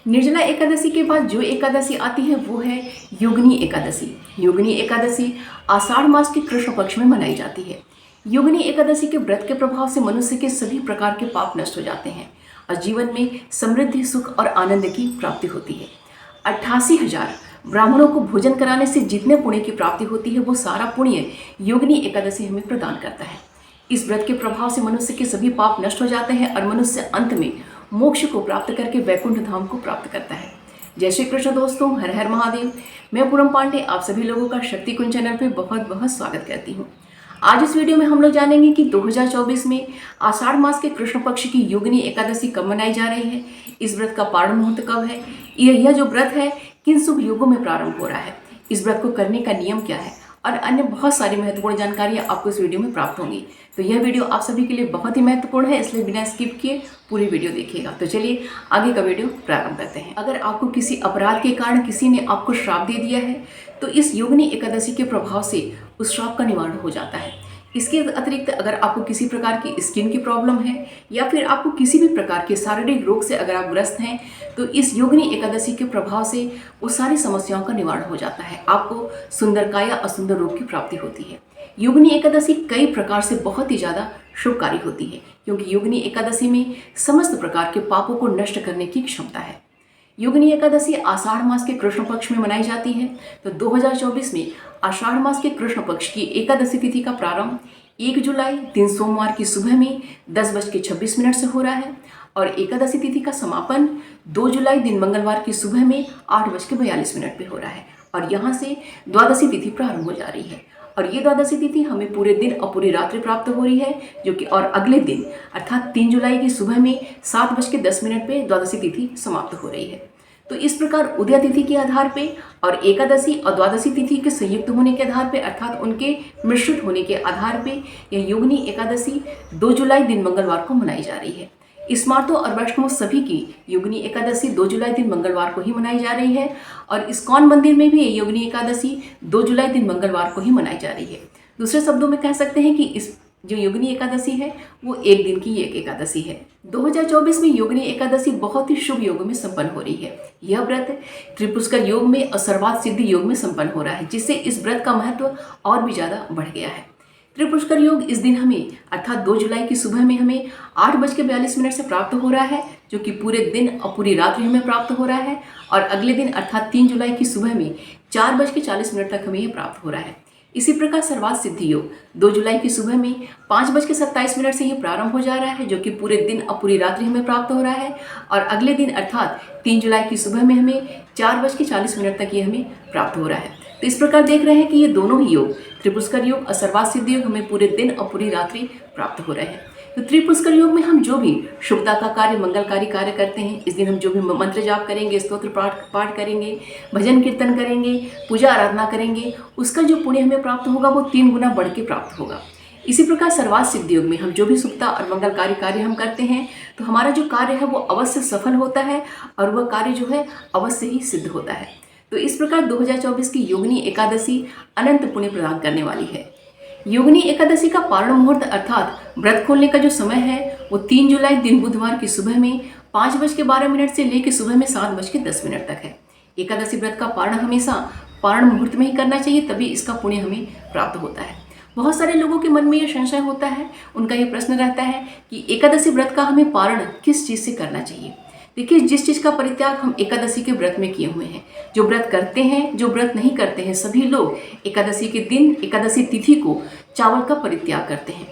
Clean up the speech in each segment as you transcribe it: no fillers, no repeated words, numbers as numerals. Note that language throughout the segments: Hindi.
निर्जला एकादशी के बाद जो एकादशी आती है वो है योगिनी एकादशी। योगिनी एकादशी आषाढ़ मास के कृष्ण पक्ष में मनाई जाती है। योगिनी एकादशी के व्रत के प्रभाव से मनुष्य के सभी प्रकार के पाप नष्ट हो जाते हैं और जीवन में समृद्धि, सुख और आनंद की प्राप्ति होती है। 88,000 ब्राह्मणों को भोजन कराने से जितने पुण्य की प्राप्ति होती है वो सारा पुण्य योगिनी एकादशी हमें प्रदान करता है। इस व्रत के प्रभाव से मनुष्य के सभी पाप नष्ट हो जाते हैं और मनुष्य अंत में मोक्ष को प्राप्त करके वैकुंठ धाम को प्राप्त करता है। जय श्री कृष्ण दोस्तों, हर हर महादेव। मैं पूनम पांडे आप सभी लोगों का शक्ति कुंज चैनल पे बहुत बहुत स्वागत करती हूँ। आज इस वीडियो में हम लोग जानेंगे कि 2024 में आषाढ़ मास के कृष्ण पक्ष की योगिनी एकादशी कब मनाई जा रही है, इस व्रत का पारण मुहूर्त कब है, यह जो व्रत है किन शुभ योगों में प्रारंभ हो रहा है, इस व्रत को करने का नियम क्या है और अन्य बहुत सारी महत्वपूर्ण जानकारियाँ आपको इस वीडियो में प्राप्त होंगी। तो यह वीडियो आप सभी के लिए बहुत ही महत्वपूर्ण है, इसलिए बिना स्किप किए पूरी वीडियो देखिएगा। तो चलिए आगे का वीडियो प्रारंभ करते हैं। अगर आपको किसी अपराध के कारण किसी ने आपको श्राप दे दिया है तो इस योगिनी एकादशी के प्रभाव से उस श्राप का निवारण हो जाता है। इसके अतिरिक्त अगर आपको किसी प्रकार की स्किन की प्रॉब्लम है या फिर आपको किसी भी प्रकार के शारीरिक रोग से अगर आप ग्रस्त हैं तो इस योगिनी एकादशी के प्रभाव से वो सारी समस्याओं का निवारण हो जाता है। आपको सुंदरकाय या असुंदर रोग की प्राप्ति होती है। योगिनी एकादशी कई प्रकार से बहुत ही ज़्यादा शुभकारी होती है क्योंकि योगिनी एकादशी में समस्त प्रकार के पापों को नष्ट करने की क्षमता है। योगिनी एकादशी आषाढ़ मास के कृष्ण पक्ष में मनाई जाती है। तो 2024 में आषाढ़ मास के कृष्ण पक्ष की एकादशी तिथि का प्रारंभ 1 जुलाई दिन सोमवार की सुबह में 10:26 से हो रहा है और एकादशी तिथि का समापन 2 जुलाई दिन मंगलवार की सुबह में 8:42 पे हो रहा है और यहाँ से द्वादशी तिथि प्रारंभ हो जा रही है। और ये द्वादशी तिथि हमें पूरे दिन और पूरी रात्रि प्राप्त हो रही है जो कि और अगले दिन अर्थात 3 जुलाई की सुबह में 7:10 पे द्वादशी तिथि समाप्त हो रही है। तो इस प्रकार उदय तिथि के आधार पे और एकादशी और द्वादशी तिथि के संयुक्त होने के आधार पे अर्थात उनके मिश्रित होने के आधार पे यह योगिनी एकादशी 2 जुलाई दिन मंगलवार को मनाई जा रही है। स्मार्तों और वैष्णव सभी की योगिनी एकादशी 2 जुलाई दिन मंगलवार को ही मनाई जा रही है और इस्कॉन मंदिर में भी योगिनी एकादशी 2 जुलाई दिन मंगलवार को ही मनाई जा रही है। दूसरे शब्दों में कह सकते हैं कि इस जो योगिनी एकादशी है वो एक दिन की एक एकादशी है। 2024 में योगिनी एकादशी बहुत ही शुभ योग में संपन्न हो रही है। यह व्रत त्रिपुष्कर योग में और सर्वार्थ सिद्धि योग में संपन्न हो रहा है जिससे इस व्रत का महत्व और भी ज़्यादा बढ़ गया है। त्रिपुष्कर योग इस दिन हमें अर्थात 2 जुलाई की सुबह में हमें 8:42 से प्राप्त हो रहा है जो कि पूरे दिन और पूरी रात्रि हमें प्राप्त हो रहा है और अगले दिन अर्थात 3 जुलाई की सुबह में 4:40 तक हमें यह प्राप्त हो रहा है। इसी प्रकार सर्वार्थ सिद्धि योग 2 जुलाई की सुबह में 5:27 से ये प्रारंभ हो जा रहा है जो कि पूरे दिन और पूरी रात्रि हमें प्राप्त हो रहा है और अगले दिन अर्थात 3 जुलाई की सुबह में हमें 4:40 तक ये हमें प्राप्त हो रहा है। तो इस प्रकार देख रहे हैं कि ये दोनों ही योग त्रिपुष्कर योग और सर्वार्थ सिद्धि योग हमें पूरे दिन और पूरी रात्रि प्राप्त हो रहे हैं। तो त्रिपुष्कर योग में हम जो भी शुभता का कार्य, मंगलकारी कार्य करते हैं, इस दिन हम जो भी मंत्र जाप करेंगे, स्तोत्र पाठ करेंगे, भजन कीर्तन करेंगे, पूजा आराधना करेंगे, उसका जो पुण्य हमें प्राप्त होगा वो 3 गुना बढ़ के प्राप्त होगा। इसी प्रकार सर्वार्थ सिद्धि योग में हम जो भी शुभता और मंगलकारी कार्य हम करते हैं तो हमारा जो कार्य है वो अवश्य सफल होता है और वह कार्य जो है अवश्य ही सिद्ध होता है। तो इस प्रकार 2024 की योगिनी एकादशी अनंत पुण्य प्रदान करने वाली है। योगिनी एकादशी का पारण मुहूर्त अर्थात व्रत खोलने का जो समय है वो 3 जुलाई दिन बुधवार की सुबह में 5:12 से लेकर सुबह में 7:10 तक है। एकादशी व्रत का पारण हमेशा पारण मुहूर्त में ही करना चाहिए, तभी इसका पुण्य हमें प्राप्त होता है। बहुत सारे लोगों के मन में यह संशय होता है, उनका यह प्रश्न रहता है कि एकादशी व्रत का हमें पारण किस चीज़ से करना चाहिए। देखिए, जिस चीज़ का परित्याग हम एकादशी के व्रत में किए हुए हैं, जो व्रत करते हैं, जो व्रत नहीं करते हैं, सभी लोग एकादशी के दिन, एकादशी तिथि को चावल का परित्याग करते हैं।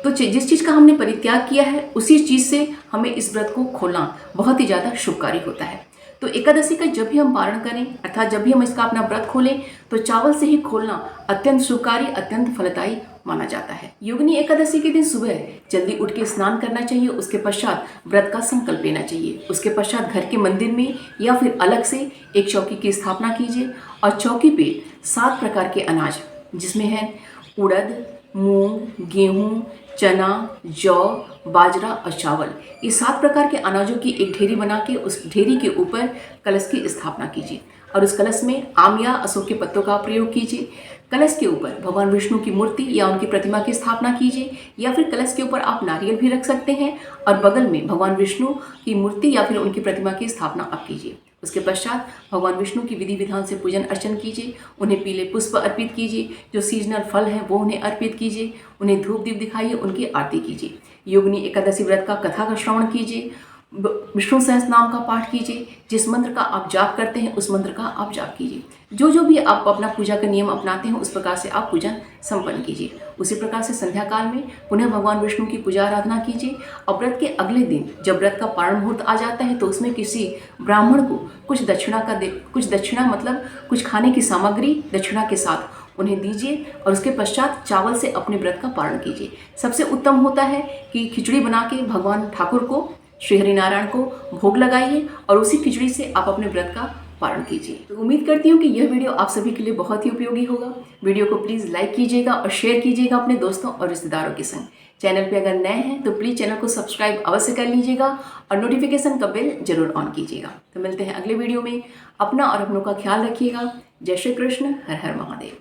तो जिस चीज़ का हमने परित्याग किया है उसी चीज़ से हमें इस व्रत को खोलना बहुत ही ज़्यादा शुभकारी होता है। तो एकादशी का जब भी हम पारण करें अर्थात जब भी हम इसका अपना व्रत खोलें तो चावल से ही खोलना अत्यंत शुभकारी, अत्यंत फलदायी माना जाता है। योगिनी एकादशी के दिन सुबह जल्दी उठ के स्नान करना चाहिए, उसके पश्चात व्रत का संकल्प लेना चाहिए। उसके पश्चात घर के मंदिर में या फिर अलग से एक चौकी की स्थापना कीजिए और चौकी पे 7 प्रकार के अनाज जिसमें है उड़द, मूंग, गेहूँ, चना, जौ, बाजरा और चावल, ये 7 प्रकार के अनाजों की एक ढेरी बना के उस ढेरी के ऊपर कलश की स्थापना कीजिए और उस कलश में आम या अशोक के पत्तों का प्रयोग कीजिए। कलश के ऊपर भगवान विष्णु की मूर्ति या उनकी प्रतिमा की स्थापना कीजिए, या फिर कलश के ऊपर आप नारियल भी रख सकते हैं और बगल में भगवान विष्णु की मूर्ति या फिर उनकी प्रतिमा की स्थापना आप कीजिए। उसके पश्चात भगवान विष्णु की विधि विधान से पूजन अर्चन कीजिए, उन्हें पीले पुष्प अर्पित कीजिए, जो सीजनल फल हैं वो उन्हें अर्पित कीजिए, उन्हें धूप दीप दिखाइए, उनकी आरती कीजिए। योगिनी एकादशी व्रत का कथा का श्रवण कीजिए, विष्णु सहस्त्र नाम का पाठ कीजिए, जिस मंत्र का आप जाप करते हैं उस मंत्र का आप जाप कीजिए। जो भी आप अपना पूजा का नियम अपनाते हैं उस प्रकार से आप पूजन संपन्न कीजिए। उसी प्रकार से संध्या काल में पुनः भगवान विष्णु की पूजा आराधना कीजिए और व्रत के अगले दिन जब व्रत का पारण मुहूर्त आ जाता है तो उसमें किसी ब्राह्मण को कुछ दक्षिणा मतलब कुछ खाने की सामग्री दक्षिणा के साथ उन्हें दीजिए और उसके पश्चात चावल से अपने व्रत का पारण कीजिए। सबसे उत्तम होता है कि खिचड़ी बना के भगवान ठाकुर को, श्री हरिनारायण को भोग लगाइए और उसी खिचड़ी से आप अपने व्रत का पारण कीजिए। तो उम्मीद करती हूँ कि यह वीडियो आप सभी के लिए बहुत ही उपयोगी होगा। वीडियो को प्लीज़ लाइक कीजिएगा और शेयर कीजिएगा अपने दोस्तों और रिश्तेदारों के संग। चैनल पे अगर नए हैं तो प्लीज़ चैनल को सब्सक्राइब अवश्य कर लीजिएगा और नोटिफिकेशन का बेल जरूर ऑन कीजिएगा। तो मिलते हैं अगले वीडियो में। अपना और अपनों का ख्याल रखिएगा। जय श्री कृष्ण। हर हर महादेव।